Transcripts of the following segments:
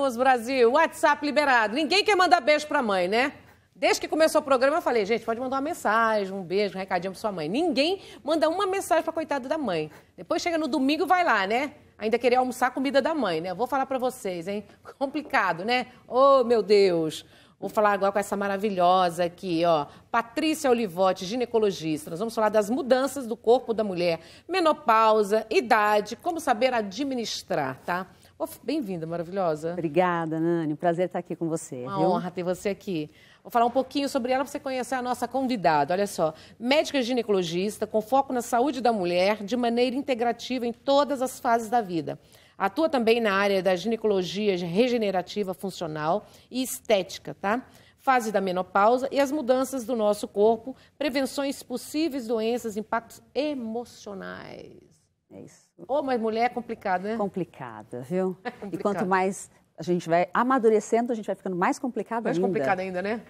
Vamos, Brasil! WhatsApp liberado. Ninguém quer mandar beijo pra mãe, né? Desde que começou o programa, eu falei, gente, pode mandar uma mensagem, um beijo, um recadinho pra sua mãe. Ninguém manda uma mensagem pra coitada da mãe. Depois chega no domingo e vai lá, né? Ainda querer almoçar a comida da mãe, né? Eu vou falar pra vocês, hein? Complicado, né? Oh, meu Deus! Vou falar agora com essa maravilhosa aqui, ó. Patrícia Olivotti, ginecologista. Nós vamos falar das mudanças do corpo da mulher, menopausa, idade, como saber administrar, tá? Oh, bem-vinda, maravilhosa. Obrigada, Nani. Prazer estar aqui com você. Uma honra ter você aqui. Vou falar um pouquinho sobre ela para você conhecer a nossa convidada. Olha só, médica ginecologista com foco na saúde da mulher de maneira integrativa em todas as fases da vida. Atua também na área da ginecologia regenerativa funcional e estética, tá? Fase da menopausa e as mudanças do nosso corpo, prevenções possíveis doenças, impactos emocionais. É isso. Ô, mas mulher é complicada, né? Complicada, viu? É complicado. E quanto mais a gente vai amadurecendo, a gente vai ficando mais complicada ainda. Mais complicada ainda, né?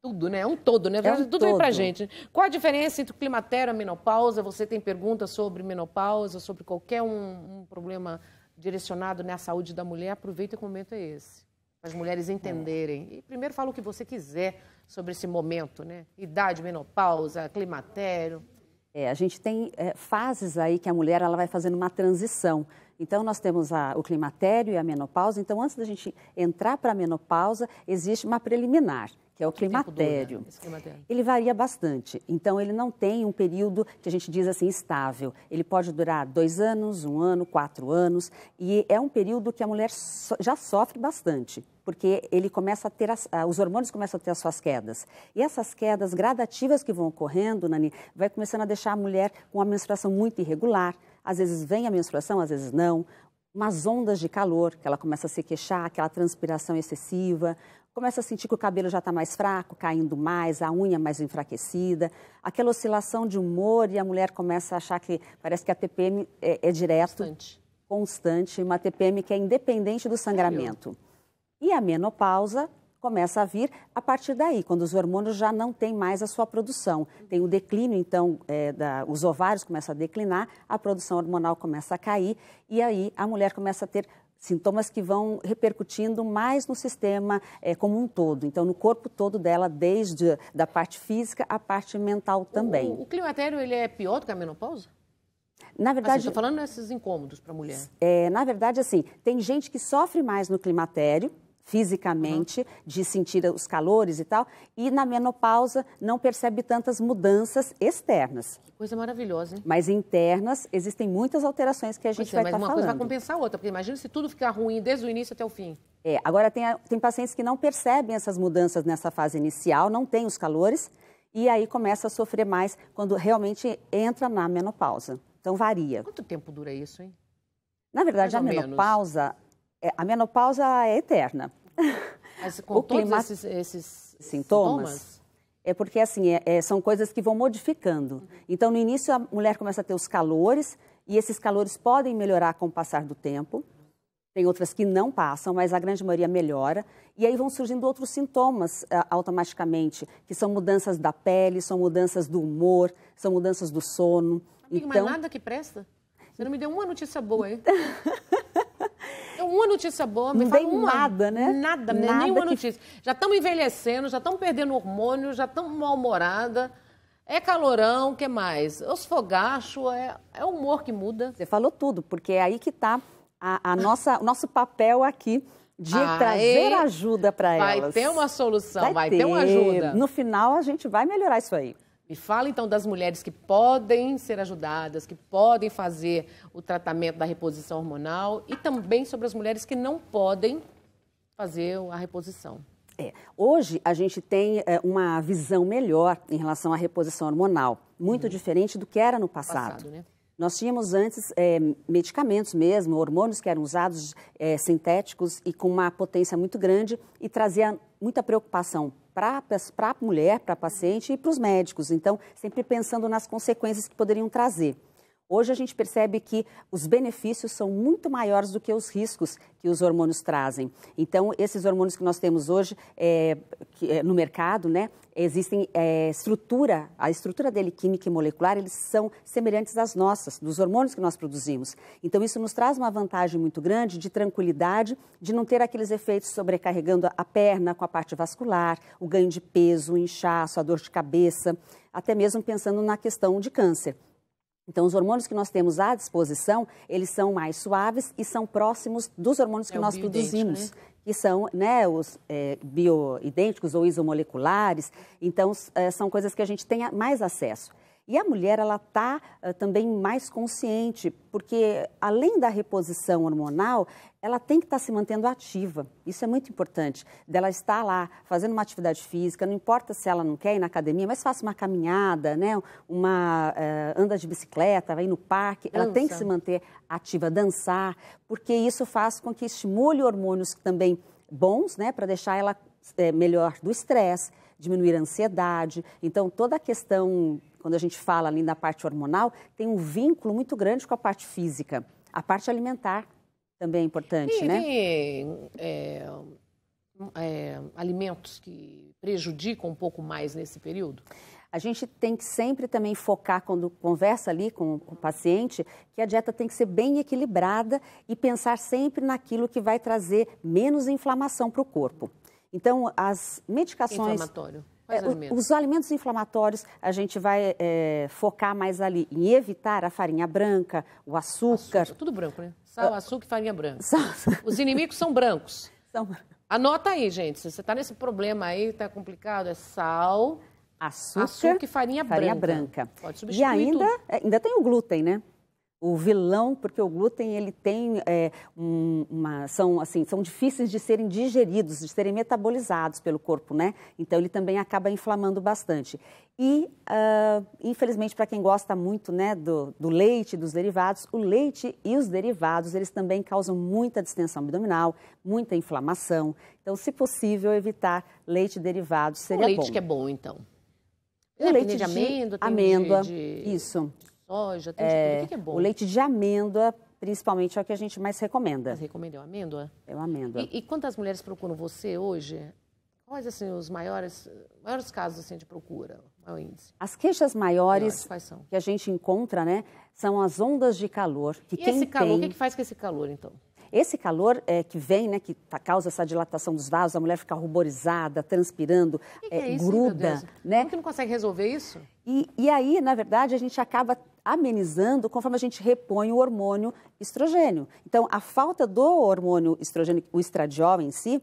Tudo, né? É um todo, né? É um Tudo todo. vem pra gente. Qual a diferença entre o climatério e a menopausa? Você tem perguntas sobre menopausa, sobre qualquer um problema direcionado na saúde da mulher? Aproveita que o momento é esse. Para as mulheres entenderem. E primeiro fala o que você quiser sobre esse momento, né? Idade, menopausa, climatério. A gente tem fases aí que a mulher ela vai fazendo uma transição. Então, nós temos o climatério e a menopausa. Então, antes da gente entrar para a menopausa, existe uma preliminar, que é o climatério. Ele varia bastante. Então, ele não tem um período que a gente diz assim, estável. Ele pode durar 2 anos, 1 ano, 4 anos. E é um período que a mulher já sofre bastante, porque ele começa a ter os hormônios começam a ter as suas quedas. E essas quedas gradativas que vão ocorrendo, Nani, vai começando a deixar a mulher com uma menstruação muito irregular. Às vezes vem a menstruação, às vezes não. Umas ondas de calor, que ela começa a se queixar, aquela transpiração excessiva. Começa a sentir que o cabelo já está mais fraco, caindo mais, a unha mais enfraquecida. Aquela oscilação de humor e a mulher começa a achar que parece que a TPM é direto, constante. Uma TPM que é independente do sangramento. E a menopausa começa a vir a partir daí, quando os hormônios já não têm mais a sua produção. Tem o declínio, então, os ovários começam a declinar, a produção hormonal começa a cair e aí a mulher começa a ter sintomas que vão repercutindo mais no sistema como um todo. Então, no corpo todo dela, desde da parte física à parte mental também. O climatério, ele é pior do que a menopausa? Na verdade, estou falando desses incômodos para a mulher. Na verdade, assim, tem gente que sofre mais no climatério, fisicamente, de sentir os calores e tal, e na menopausa não percebe tantas mudanças externas. Que coisa maravilhosa, hein? Mas internas, existem muitas alterações que a gente vai estar falando. Mas uma coisa vai compensar a outra, porque imagina se tudo ficar ruim desde o início até o fim. Agora tem pacientes que não percebem essas mudanças nessa fase inicial, não tem os calores, e aí começa a sofrer mais quando realmente entra na menopausa. Então, varia. Quanto tempo dura isso, hein? Na verdade, a menopausa é eterna. Mas com todos esses sintomas? É porque, assim, são coisas que vão modificando. Então, no início, a mulher começa a ter os calores, e esses calores podem melhorar com o passar do tempo. Tem outras que não passam, mas a grande maioria melhora. E aí vão surgindo outros sintomas automaticamente, que são mudanças da pele, são mudanças do humor, são mudanças do sono. Amiga, mas nada que presta? Você não me deu uma notícia boa aí? Uma notícia boa, não tem nada, né? Nada, nenhuma notícia. Já estamos envelhecendo, já estamos perdendo hormônio, já estamos mal-humorada. É calorão, o que mais? Os fogachos, é o humor que muda. Você falou tudo, porque é aí que está o nosso papel aqui de trazer ajuda para elas. Vai ter uma solução, vai ter uma ajuda. No final, a gente vai melhorar isso aí. Me fala, então, das mulheres que podem ser ajudadas, que podem fazer o tratamento da reposição hormonal e também sobre as mulheres que não podem fazer a reposição. Hoje, a gente tem uma visão melhor em relação à reposição hormonal, muito diferente do que era no passado. Né? Nós tínhamos antes medicamentos mesmo, hormônios que eram usados sintéticos e com uma potência muito grande e trazia muita preocupação para a mulher, para a paciente e para os médicos. Então, sempre pensando nas consequências que poderiam trazer. Hoje a gente percebe que os benefícios são muito maiores do que os riscos que os hormônios trazem. Então, esses hormônios que nós temos hoje no mercado, né, existem a estrutura dele química e molecular, eles são semelhantes às nossas, dos hormônios que nós produzimos. Então, isso nos traz uma vantagem muito grande de tranquilidade, de não ter aqueles efeitos sobrecarregando a perna com a parte vascular, o ganho de peso, o inchaço, a dor de cabeça, até mesmo pensando na questão de câncer. Então, os hormônios que nós temos à disposição, eles são mais suaves e são próximos dos hormônios que nós produzimos, né? Que são, né, os bioidênticos ou isomoleculares. Então, são coisas que a gente tem mais acesso. E a mulher, ela está também mais consciente, porque além da reposição hormonal, ela tem que estar se mantendo ativa. Isso é muito importante. Dela estar lá fazendo uma atividade física, não importa se ela não quer ir na academia, mas faça uma caminhada, né? Anda de bicicleta, vai no parque. Ela tem que se manter ativa, dançar, porque isso faz com que estimule hormônios também bons, né? Para deixar ela melhor do estresse, diminuir a ansiedade. Então, toda a questão, quando a gente fala ali da parte hormonal, tem um vínculo muito grande com a parte física. A parte alimentar também é importante, né? Alimentos que prejudicam um pouco mais nesse período? A gente tem que sempre também focar, quando conversa ali com o paciente, que a dieta tem que ser bem equilibrada e pensar sempre naquilo que vai trazer menos inflamação para o corpo. Então, as medicações... Inflamatório. Os alimentos inflamatórios, a gente vai focar mais ali em evitar a farinha branca, o açúcar. Tudo branco, né? Sal, açúcar e farinha branca. Os inimigos são brancos. Anota aí, gente. Se você está nesse problema aí, está complicado, é sal, açúcar e farinha branca. Pode substituir tudo. E ainda tem o glúten, né? O vilão, porque o glúten, ele tem são difíceis de serem digeridos, de serem metabolizados pelo corpo, né? Então, ele também acaba inflamando bastante. E, infelizmente, para quem gosta muito, né, do leite, dos derivados, o leite e os derivados, eles também causam muita distensão abdominal, muita inflamação. Então, se possível, evitar leite e derivados seria bom. O leite que é bom, então? O leite de amêndoa, isso. Soja, tem o que é bom? O leite de amêndoa, principalmente, é o que a gente mais recomenda. Mas recomenda a amêndoa? É a amêndoa. E quantas mulheres procuram você hoje? Quais, assim, os maiores casos, assim, de procura, maior índice? As queixas maiores quais são? Que a gente encontra, né, são as ondas de calor. Esse calor, o que faz com esse calor, então? Esse calor que vem, né, que causa essa dilatação dos vasos, a mulher fica ruborizada, transpirando, que é isso, gruda, né? Como que não consegue resolver isso? E aí, na verdade, a gente acaba amenizando conforme a gente repõe o hormônio estrogênio. Então, a falta do hormônio estrogênio, o estradiol em si,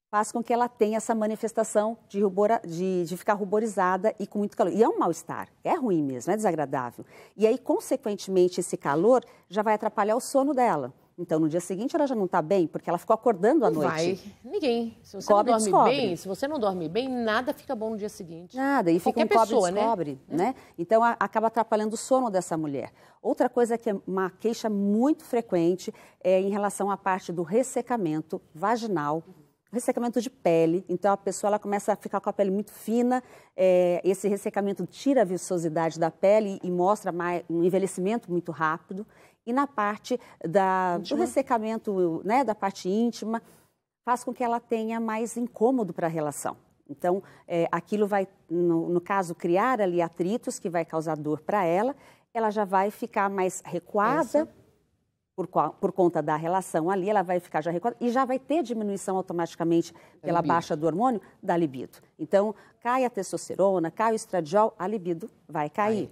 faz com que ela tenha essa manifestação de ficar ruborizada e com muito calor. E é um mal-estar, é ruim mesmo, é desagradável. E aí, consequentemente, esse calor já vai atrapalhar o sono dela. Então, no dia seguinte, ela já não está bem, porque ela ficou acordando à noite. Ninguém. Se você não dorme bem, se você não dorme bem, nada fica bom no dia seguinte. Nada, e fica um cobre-descobre, né? Então, acaba atrapalhando o sono dessa mulher. Outra coisa que é uma queixa muito frequente é em relação à parte do ressecamento vaginal, ressecamento de pele. Então, a pessoa ela começa a ficar com a pele muito fina, esse ressecamento tira a viçosidade da pele e mostra um envelhecimento muito rápido. E na parte do ressecamento, né, da parte íntima, faz com que ela tenha mais incômodo para a relação. Então, aquilo vai, no caso, criar ali atritos que vai causar dor para ela. Ela já vai ficar mais recuada por conta da relação ali, ela vai ficar já recuada e já vai ter diminuição automaticamente pela baixa do hormônio da libido. Então, cai a testosterona, cai o estradiol, a libido vai cair.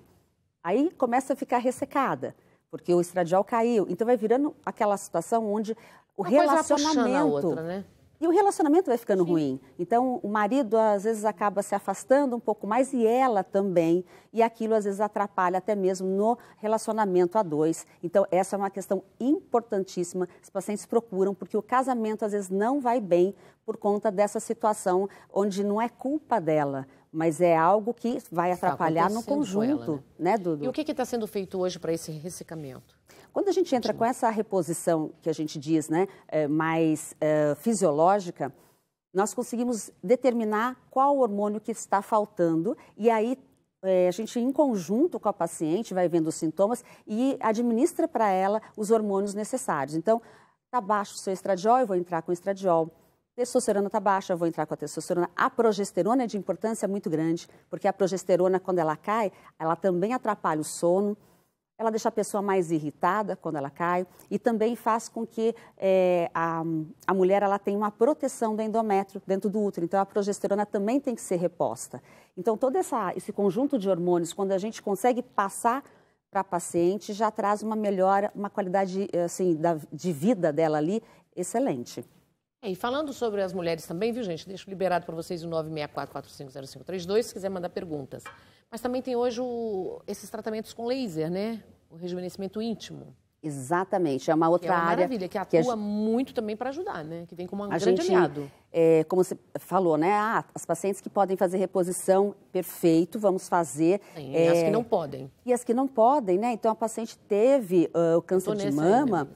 Aí começa a ficar ressecada. Porque o estradiol caiu. Então, vai virando aquela situação onde o relacionamento... Outra, né? E o relacionamento vai ficando ruim. Então, o marido, às vezes, acaba se afastando um pouco mais e ela também. E aquilo, às vezes, atrapalha até mesmo no relacionamento a dois. Então, essa é uma questão importantíssima. Os pacientes procuram, porque o casamento, às vezes, não vai bem por conta dessa situação onde não é culpa dela, mas é algo que vai atrapalhar no conjunto, ela, né, Dudu? E o que está sendo feito hoje para esse ressecamento? Quando a gente entra com essa reposição, que a gente diz, né, mais fisiológica, nós conseguimos determinar qual hormônio que está faltando e aí a gente, em conjunto com a paciente, vai vendo os sintomas e administra para ela os hormônios necessários. Então, está baixo o seu estradiol, eu vou entrar com o estradiol. Testosterona está baixa, eu vou entrar com a testosterona. A progesterona é de importância muito grande, porque a progesterona, quando ela cai, ela também atrapalha o sono, ela deixa a pessoa mais irritada quando ela cai e também faz com que a mulher ela tenha uma proteção do endométrio dentro do útero. Então, a progesterona também tem que ser reposta. Então, todo esse conjunto de hormônios, quando a gente consegue passar para a paciente, já traz uma melhora, uma qualidade assim, de vida dela ali excelente. E falando sobre as mulheres também, viu, gente? Deixo liberado para vocês o 964450532, se quiser mandar perguntas. Mas também tem hoje esses tratamentos com laser, né? O rejuvenescimento íntimo. Exatamente, é uma outra área... É uma maravilha, que atua muito também para ajudar, né? Que vem como um grande aliado. Como você falou, né? As pacientes que podem fazer reposição, perfeito, vamos fazer. E as que não podem. E as que não podem, né? Então, a paciente teve o câncer de mama...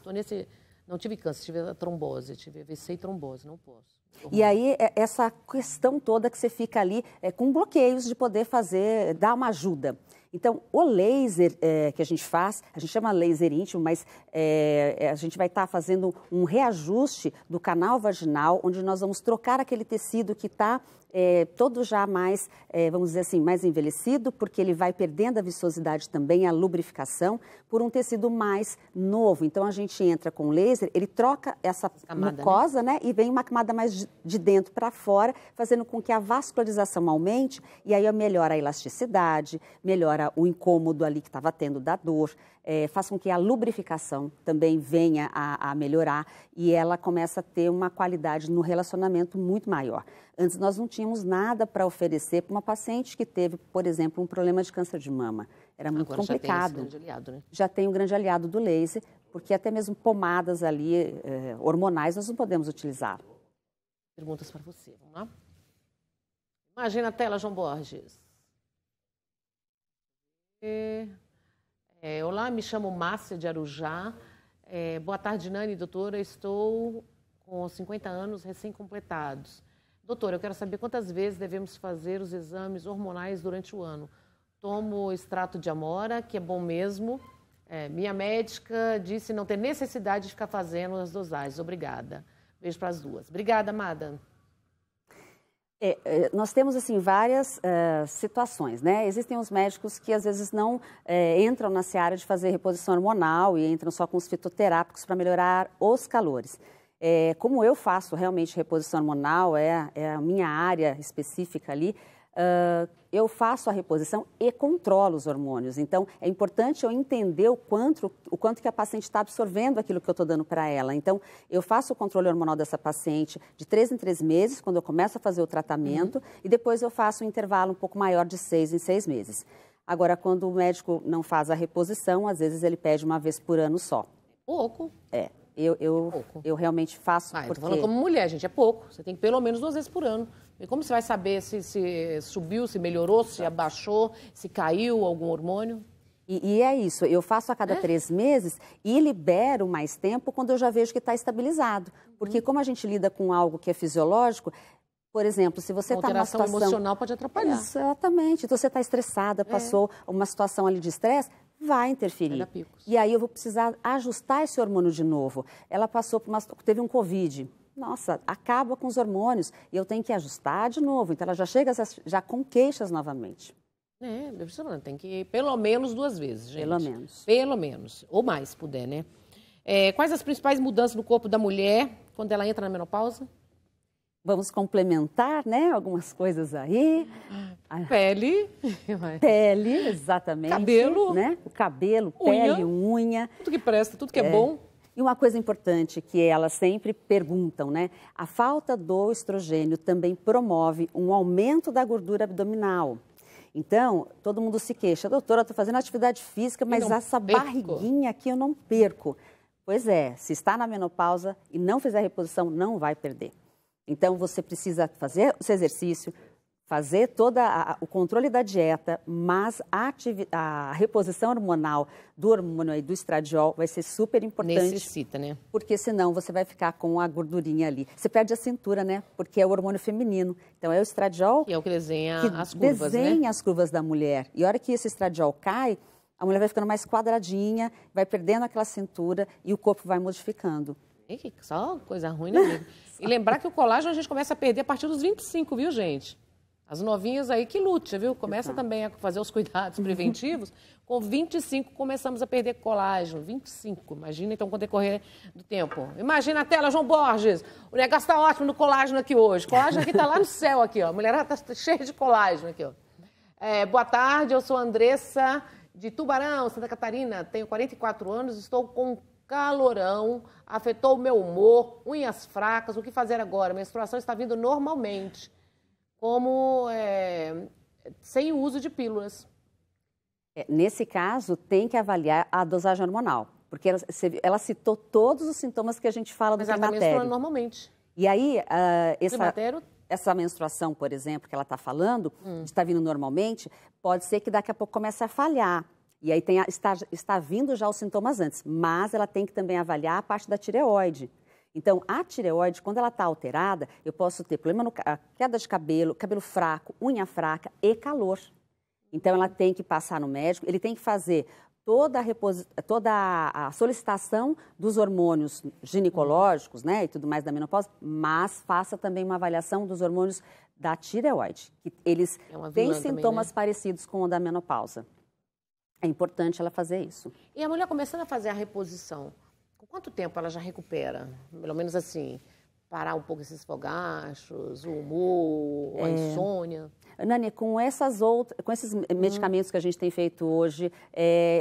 Não tive câncer, tive a trombose, tive AVC e trombose, não posso. E aí, essa questão toda que você fica ali com bloqueios de poder dar uma ajuda. Então, o laser que a gente faz, a gente chama laser íntimo, mas a gente vai estar fazendo um reajuste do canal vaginal, onde nós vamos trocar aquele tecido que está todo já mais, vamos dizer assim, mais envelhecido, porque ele vai perdendo a viçosidade também, a lubrificação, por um tecido mais novo. Então, a gente entra com o laser, ele troca essa mucosa, né? E vem uma camada mais de dentro para fora, fazendo com que a vascularização aumente, e aí melhora a elasticidade, melhora o incômodo ali que estava tendo da dor, faz com que a lubrificação também venha a melhorar e ela começa a ter uma qualidade no relacionamento muito maior. Antes nós não tínhamos nada para oferecer para uma paciente que teve, por exemplo, um problema de câncer de mama. Era muito complicado. Já tem esse grande aliado, né? Já tem um grande aliado do laser, porque até mesmo pomadas ali hormonais nós não podemos utilizar. Perguntas para você, vamos lá? Imagina a tela, João Borges. Olá, me chamo Márcia de Arujá. Boa tarde, Nani, doutora. Estou com 50 anos recém-completados. Doutora, eu quero saber quantas vezes devemos fazer os exames hormonais durante o ano. Tomo extrato de amora, que é bom mesmo. Minha médica disse não ter necessidade de ficar fazendo as dosagens. Obrigada. Beijo para as duas. Obrigada, amada. Nós temos, assim, várias situações, né? Existem os médicos que, às vezes, não entram na seara de fazer reposição hormonal e entram só com os fitoterápicos para melhorar os calores. Como eu faço realmente reposição hormonal, é a minha área específica ali, eu faço a reposição e controlo os hormônios. Então, é importante eu entender o quanto que a paciente está absorvendo aquilo que eu estou dando para ela. Então, eu faço o controle hormonal dessa paciente de 3 em 3 meses, quando eu começo a fazer o tratamento, e depois eu faço um intervalo um pouco maior de 6 em 6 meses. Agora, quando o médico não faz a reposição, às vezes ele pede uma vez por ano só. Pouco. Eu realmente faço porque... Eu tô falando como mulher, gente, é pouco. Você tem que pelo menos 2 vezes por ano. E como você vai saber se subiu, se melhorou, se abaixou, se caiu algum hormônio? E é isso, eu faço a cada 3 meses e libero mais tempo quando eu já vejo que está estabilizado. Porque como a gente lida com algo que é fisiológico, por exemplo, se você está numa situação... emocional pode atrapalhar. Exatamente. Então, você está estressada, passou uma situação ali de estresse, vai interferir. E aí eu vou precisar ajustar esse hormônio de novo. Ela passou por teve um Covid. Nossa, acaba com os hormônios e eu tenho que ajustar de novo. Então, ela já chega já com queixas novamente. Tem que ir pelo menos 2 vezes, gente. Pelo menos. Pelo menos. Ou mais, se puder, né? Quais as principais mudanças no corpo da mulher quando ela entra na menopausa? Vamos complementar, né? Algumas coisas aí. Pele. Pele, exatamente. Cabelo. Né? O cabelo, unha, pele, unha. Tudo que presta, tudo que é bom. E uma coisa importante que elas sempre perguntam, né? A falta do estrogênio também promove um aumento da gordura abdominal. Então, todo mundo se queixa. Doutora, estou fazendo atividade física, mas essa barriguinha aqui eu não perco. Pois é, se está na menopausa e não fizer reposição, não vai perder. Então, você precisa fazer esse exercício, fazer todo o controle da dieta, mas a reposição hormonal do hormônio e do estradiol vai ser super importante. Necessita, né? Porque senão você vai ficar com a gordurinha ali. Você perde a cintura, né? Porque é o hormônio feminino. Então é o estradiol que é o que desenha as curvas, desenha, né? As curvas da mulher. E a hora que esse estradiol cai, a mulher vai ficando mais quadradinha, vai perdendo aquela cintura e o corpo vai modificando. Só coisa ruim, né, amiga? E lembrar que o colágeno a gente começa a perder a partir dos 25, viu, gente? As novinhas aí que lute, viu? Começa também a fazer os cuidados preventivos. Com 25 começamos a perder colágeno. 25, imagina então com o decorrer do tempo. Imagina a tela, João Borges. O negócio está ótimo no colágeno aqui hoje. O colágeno aqui está lá no céu, aqui, ó. A mulherada está cheia de colágeno aqui, ó. Boa tarde, eu sou a Andressa de Tubarão, Santa Catarina. Tenho 44 anos, estou com calorão, afetou o meu humor, unhas fracas. O que fazer agora? A menstruação está vindo normalmente, como sem o uso de pílulas. Nesse caso, tem que avaliar a dosagem hormonal, porque ela citou todos os sintomas que a gente fala do climatério. Mas ela está menstruando normalmente. E aí, essa menstruação, por exemplo, que ela está falando, de estar vindo normalmente, pode ser que daqui a pouco comece a falhar. E aí está vindo já os sintomas antes, mas ela tem que também avaliar a parte da tireoide. Então, a tireoide, quando ela está alterada, eu posso ter problema queda de cabelo, cabelo fraco, unha fraca e calor. Então, ela tem que passar no médico, ele tem que fazer toda a solicitação dos hormônios ginecológicos, né, e tudo mais da menopausa, mas faça também uma avaliação dos hormônios da tireoide, que eles têm sintomas também, né, parecidos com o da menopausa. É importante ela fazer isso. E a mulher começando a fazer a reposição, com quanto tempo ela já recupera? Pelo menos assim, parar um pouco esses fogachos, o humor, a insônia? Nani, com esses medicamentos que a gente tem feito hoje,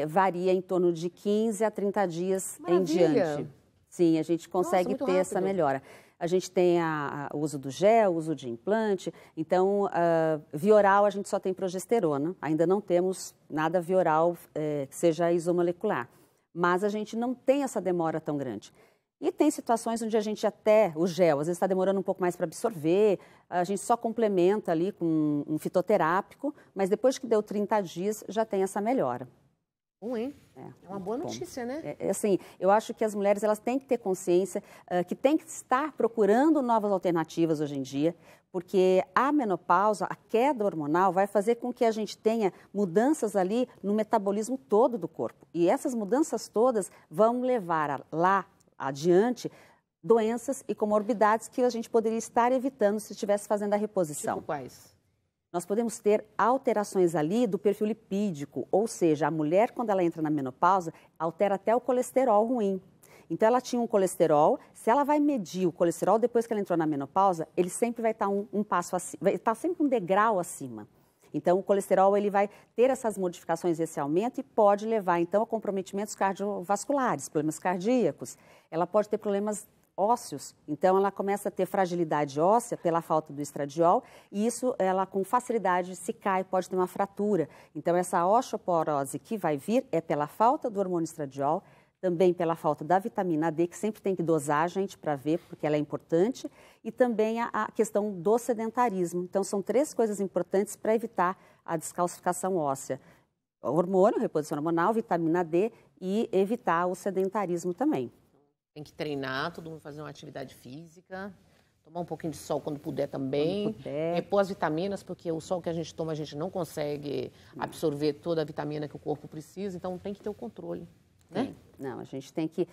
varia em torno de 15 a 30 dias em diante. Sim, a gente consegue ter essa melhora. A gente tem o uso do gel, o uso de implante. Então, via oral a gente só tem progesterona. Ainda não temos nada via oral que seja isomolecular. Mas a gente não tem essa demora tão grande. E tem situações onde a gente o gel, às vezes está demorando um pouco mais para absorver, a gente só complementa ali com um fitoterápico, mas depois que deu 30 dias já tem essa melhora. É uma boa notícia, né? Assim, eu acho que as mulheres elas têm que ter consciência que tem que estar procurando novas alternativas hoje em dia, porque a menopausa, a queda hormonal, vai fazer com que a gente tenha mudanças ali no metabolismo todo do corpo. E essas mudanças todas vão levar lá adiante doenças e comorbidades que a gente poderia estar evitando se estivesse fazendo a reposição. Tipo quais? Nós podemos ter alterações ali do perfil lipídico, ou seja, a mulher, quando ela entra na menopausa, altera até o colesterol ruim. Então, ela tinha um colesterol, se ela vai medir o colesterol depois que ela entrou na menopausa, ele sempre vai estar um passo acima, vai estar sempre um degrau acima. Então, o colesterol ele vai ter essas modificações, esse aumento, e pode levar, então, a comprometimentos cardiovasculares, problemas cardíacos. Ela pode ter problemas ósseos, então ela começa a ter fragilidade óssea pela falta do estradiol e isso ela com facilidade se cai, pode ter uma fratura. Então essa osteoporose que vai vir é pela falta do hormônio estradiol, também pela falta da vitamina D, que sempre tem que dosar, gente, para ver, porque ela é importante, e também a questão do sedentarismo. Então são 3 coisas importantes para evitar a descalcificação óssea. O hormônio, reposição hormonal, vitamina D e evitar o sedentarismo também. Tem que treinar, todo mundo fazer uma atividade física, tomar um pouquinho de sol quando puder também. Quando puder. Repor as vitaminas, porque o sol que a gente toma, a gente não consegue absorver toda a vitamina que o corpo precisa, então tem que ter o controle, né? Não, a gente tem que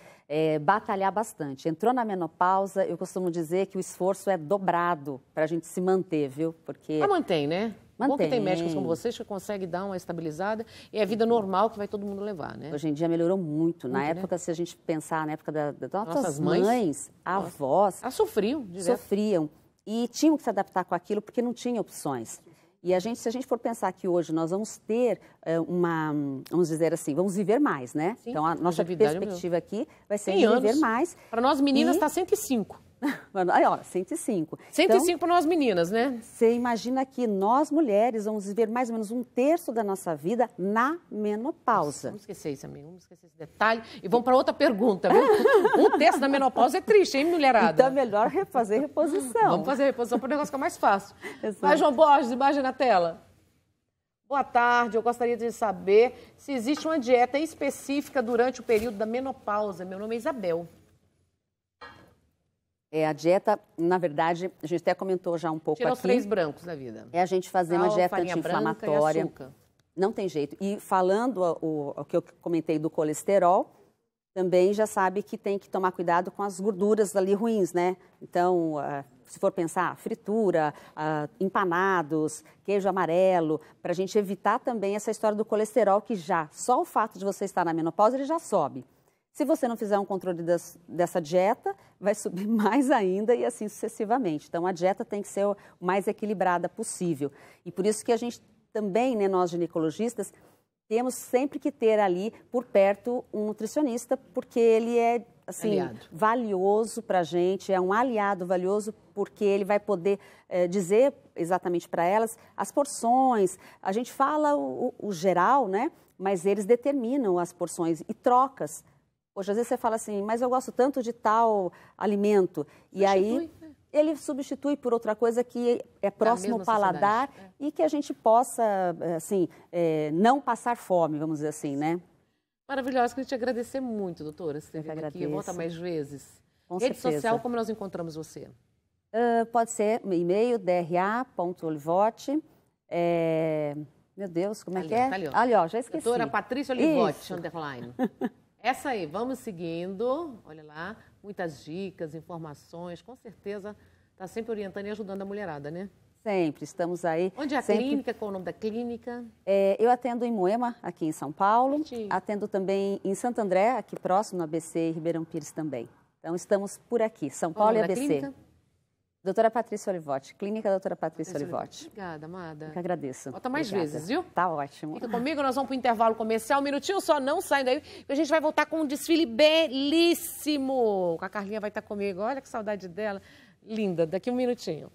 batalhar bastante. Entrou na menopausa, eu costumo dizer que o esforço é dobrado para a gente se manter, viu? Porque... Mas mantém, né? Mantém. Bom que tem médicos como vocês que conseguem dar uma estabilizada e é a vida normal que vai todo mundo levar, né? Hoje em dia melhorou muito. Na época, se a gente pensar na época das nossas mães, avós... Elas sofriam, direto. Sofriam. E tinham que se adaptar com aquilo porque não tinha opções. E se a gente for pensar que hoje nós vamos ter vamos dizer assim, vamos viver mais, né? Sim, então, a nossa perspectiva aqui vai ser de viver mais. Para nós meninas está 105. Aí, ó, 105. 105 então, para nós meninas, né? Você imagina que nós, mulheres, vamos viver mais ou menos 1/3 da nossa vida na menopausa. Vamos esquecer isso, amigo. Vamos esquecer esse detalhe. E vamos para outra pergunta, viu? 1/3 da menopausa é triste, hein, mulherada? Então é melhor fazer reposição. Vamos fazer reposição para o negócio ficar mais fácil. Exato. Vai, João Borges, imagem na tela. Boa tarde, eu gostaria de saber se existe uma dieta específica durante o período da menopausa. Meu nome é Isabel. A dieta, na verdade, a gente até comentou já um pouco Tira aqui. os 3 brancos da vida. É a gente fazer uma dieta anti-inflamatória. Não tem jeito. E falando o que eu comentei do colesterol, também já sabe que tem que tomar cuidado com as gorduras ali ruins, né? Então, se for pensar, fritura, empanados, queijo amarelo, para a gente evitar também essa história do colesterol, que já, só o fato de você estar na menopausa, ele já sobe. Se você não fizer um controle dessa dieta, vai subir mais ainda e assim sucessivamente. Então, a dieta tem que ser o mais equilibrada possível. E por isso que a gente também, né, nós ginecologistas, temos sempre que ter ali por perto um nutricionista, porque ele é, assim, valioso para a gente, é um aliado valioso, porque ele vai poder dizer exatamente para elas as porções. A gente fala o geral, né? Mas eles determinam as porções e trocas. Hoje, às vezes você fala assim, mas eu gosto tanto de tal alimento. E aí ele substitui por outra coisa que é próximo ao paladar e que a gente possa, assim, não passar fome, vamos dizer assim, né? Maravilhosa, queria te agradecer muito, doutora, você esteve aqui. Volta mais vezes. Rede social, como nós encontramos você? Pode ser e-mail, dra.olivote. Meu Deus, como é que é? Tá ali, ó. Ali, ó, já esqueci. Doutora Patrícia Olivote, underline. Essa aí, vamos seguindo, olha lá, muitas dicas, informações, com certeza está sempre orientando e ajudando a mulherada, né? Sempre, estamos aí. Onde é a clínica? Qual é o nome da clínica? Eu atendo em Moema, aqui em São Paulo, atendo também em Santo André, aqui próximo, no ABC e Ribeirão Pires também. Então, estamos por aqui, São Paulo e ABC. Clínica? Doutora Patrícia Olivote, Clínica Doutora Patrícia Olivote. Obrigada, amada. Eu que agradeço. Volta mais vezes, viu? Tá ótimo. Fica comigo, nós vamos para o intervalo comercial. Um minutinho só, não sai daí, porque a gente vai voltar com um desfile belíssimo. A Carlinha vai estar comigo, olha que saudade dela. Linda, daqui um minutinho.